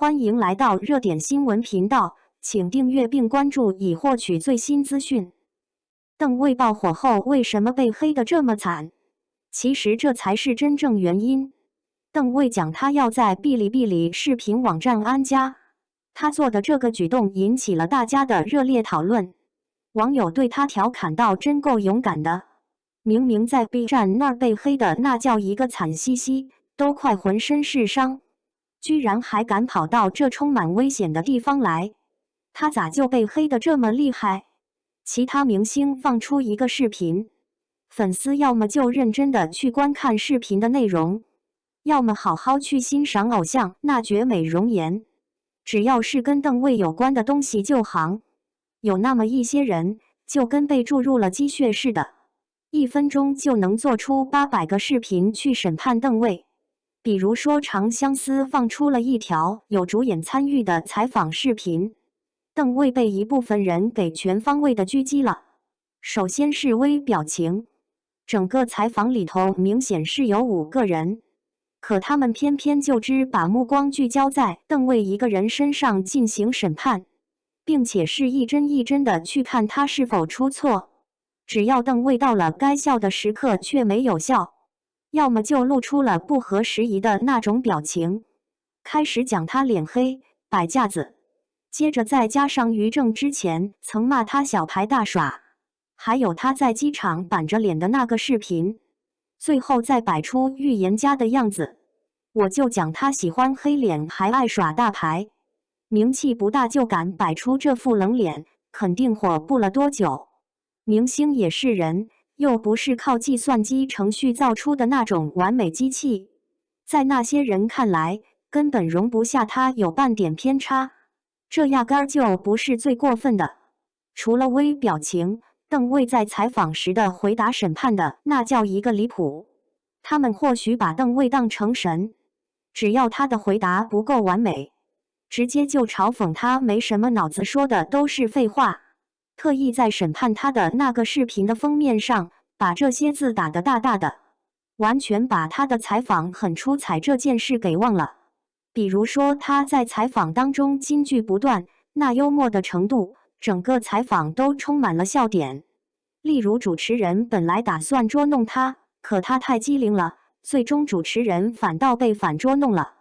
欢迎来到热点新闻频道，请订阅并关注以获取最新资讯。邓为爆火后为什么被黑得这么惨？其实这才是真正原因。邓为讲他要在哔哩哔哩视频网站安家，他做的这个举动引起了大家的热烈讨论。网友对他调侃道：“真够勇敢的，明明在 B 站那儿被黑的那叫一个惨兮兮，都快浑身是伤，居然还敢跑到这充满危险的地方来，他咋就被黑得这么厉害？”其他明星放出一个视频，粉丝要么就认真的去观看视频的内容，要么好好去欣赏偶像那绝美容颜。只要是跟邓为有关的东西就行。有那么一些人，就跟被注入了鸡血似的，1分钟就能做出800个视频去审判邓为。比如说长相思放出了一条有主演参与的采访视频，邓为被一部分人给全方位的狙击了。首先是微表情，整个采访里头明显是有5个人，可他们偏偏就只把目光聚焦在邓为一个人身上进行审判，并且是一帧一帧的去看他是否出错。只要邓为到了该笑的时刻却没有笑，要么就露出了不合时宜的那种表情，开始讲他脸黑摆架子，接着再加上于正之前曾骂他小牌大耍，还有他在机场板着脸的那个视频，最后再摆出预言家的样子。我就讲他喜欢黑脸还爱耍大牌，名气不大就敢摆出这副冷脸，肯定火不了多久。明星也是人，又不是靠计算机程序造出的那种完美机器，在那些人看来，根本容不下他有半点偏差，这压根儿就不是最过分的。除了微表情，邓为在采访时的回答审判的那叫一个离谱。他们或许把邓为当成神，只要他的回答不够完美，直接就嘲讽他没什么脑子，说的都是废话。特意在审判他的那个视频的封面上把这些字打得大大的，完全把他的采访很出彩这件事给忘了。比如说他在采访当中金句不断，那幽默的程度，整个采访都充满了笑点。例如主持人本来打算捉弄他，可他太机灵了，最终主持人反倒被反捉弄了。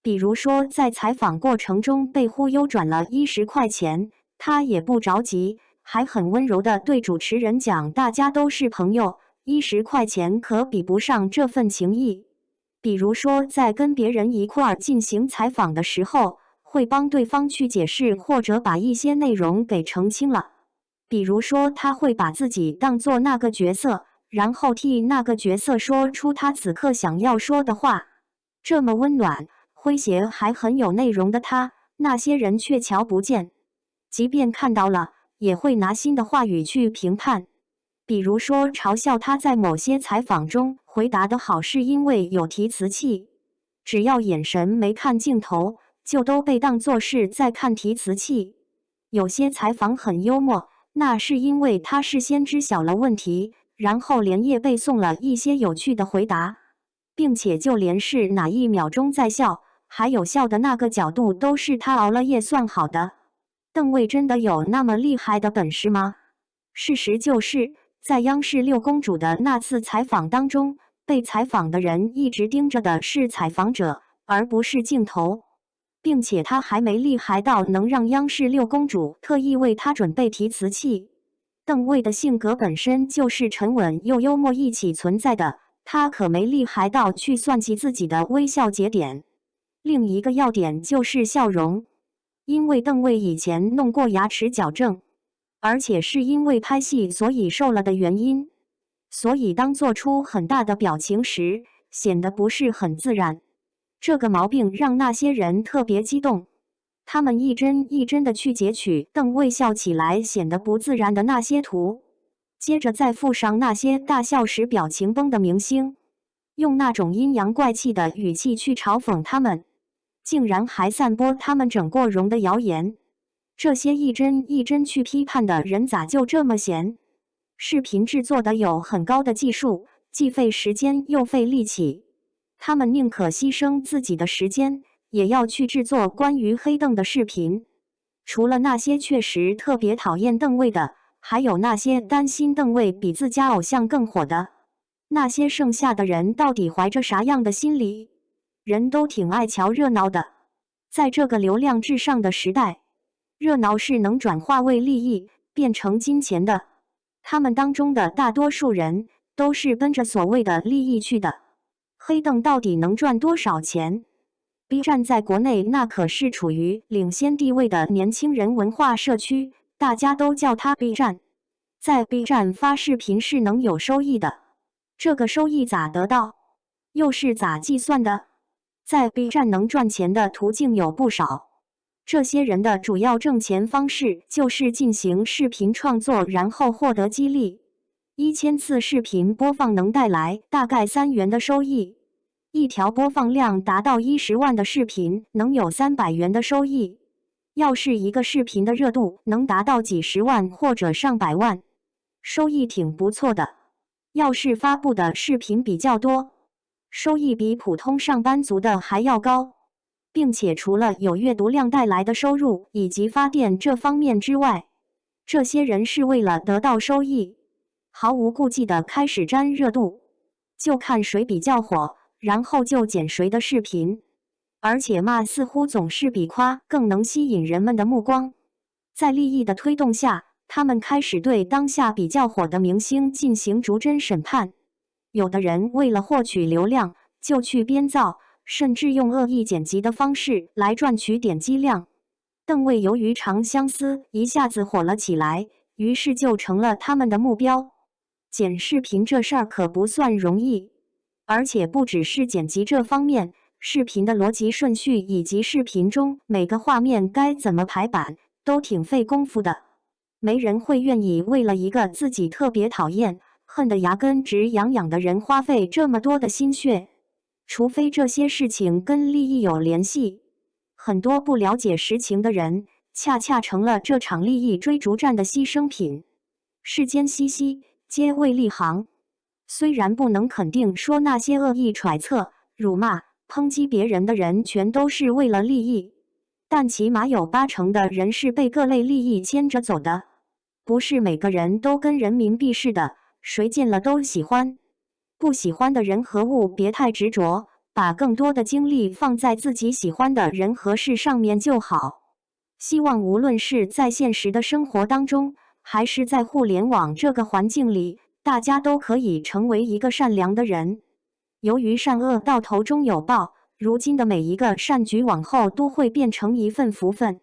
比如说在采访过程中被忽悠转了10块钱，他也不着急，还很温柔地对主持人讲，大家都是朋友，10块钱可比不上这份情谊。比如说在跟别人一块儿进行采访的时候，会帮对方去解释或者把一些内容给澄清了。比如说他会把自己当作那个角色，然后替那个角色说出他此刻想要说的话。这么温暖、诙谐还很有内容的他，那些人却瞧不见，即便看到了，也会拿新的话语去评判。比如说嘲笑他在某些采访中回答得好是因为有提词器，只要眼神没看镜头，就都被当作是在看提词器。有些采访很幽默，那是因为他事先知晓了问题，然后连夜背诵了一些有趣的回答，并且就连是哪一秒钟在笑，还有笑的那个角度都是他熬了夜算好的。邓为真的有那么厉害的本事吗？事实就是在央视6公主的那次采访当中，被采访的人一直盯着的是采访者，而不是镜头，并且他还没厉害到能让央视6公主特意为他准备提词器。邓为的性格本身就是沉稳又幽默一起存在的，他可没厉害到去算计自己的微笑节点。另一个要点就是笑容，因为邓为以前弄过牙齿矫正，而且是因为拍戏所以瘦了的原因，所以当做出很大的表情时，显得不是很自然。这个毛病让那些人特别激动，他们一帧一帧的去截取邓为笑起来显得不自然的那些图，接着再附上那些大笑时表情崩的明星，用那种阴阳怪气的语气去嘲讽他们，竟然还散播他们整过容的谣言。这些一帧一帧去批判的人咋就这么闲？视频制作的有很高的技术，既费时间又费力气，他们宁可牺牲自己的时间，也要去制作关于黑邓的视频。除了那些确实特别讨厌邓卫的，还有那些担心邓卫比自家偶像更火的。那些剩下的人到底怀着啥样的心理？人都挺爱瞧热闹的。在这个流量至上的时代，热闹是能转化为利益，变成金钱的。他们当中的大多数人都是奔着所谓的利益去的。黑邓到底能赚多少钱？B 站在国内那可是处于领先地位的年轻人文化社区，大家都叫它 B 站。在 B 站发视频是能有收益的，这个收益咋得到？又是咋计算的？在 B 站能赚钱的途径有不少，这些人的主要挣钱方式就是进行视频创作，然后获得激励。1000次视频播放能带来大概3元的收益。一条播放量达到10万的视频能有300元的收益。要是一个视频的热度能达到几十万或者上百万，收益挺不错的。要是发布的视频比较多，收益比普通上班族的还要高。并且除了有阅读量带来的收入以及发电这方面之外，这些人是为了得到收益，毫无顾忌地开始沾热度，就看谁比较火，然后就剪谁的视频，而且骂似乎总是比夸更能吸引人们的目光。在利益的推动下，他们开始对当下比较火的明星进行逐帧审判。有的人为了获取流量，就去编造，甚至用恶意剪辑的方式来赚取点击量。邓卫由于《长相思》一下子火了起来，于是就成了他们的目标。剪视频这事儿可不算容易，而且不只是剪辑这方面，视频的逻辑顺序以及视频中每个画面该怎么排版，都挺费功夫的。没人会愿意为了一个自己特别讨厌、恨得牙根直痒痒的人花费这么多的心血，除非这些事情跟利益有联系。很多不了解实情的人，恰恰成了这场利益追逐战的牺牲品。世间熙熙，皆为利行。虽然不能肯定说那些恶意揣测、辱骂、抨击别人的人全都是为了利益，但起码有80%的人是被各类利益牵着走的。不是每个人都跟人民币似的，谁见了都喜欢。不喜欢的人和物别太执着，把更多的精力放在自己喜欢的人和事上面就好。希望无论是在现实的生活当中，还是在互联网这个环境里，大家都可以成为一个善良的人。由于善恶到头终有报，如今的每一个善举往后都会变成一份福分。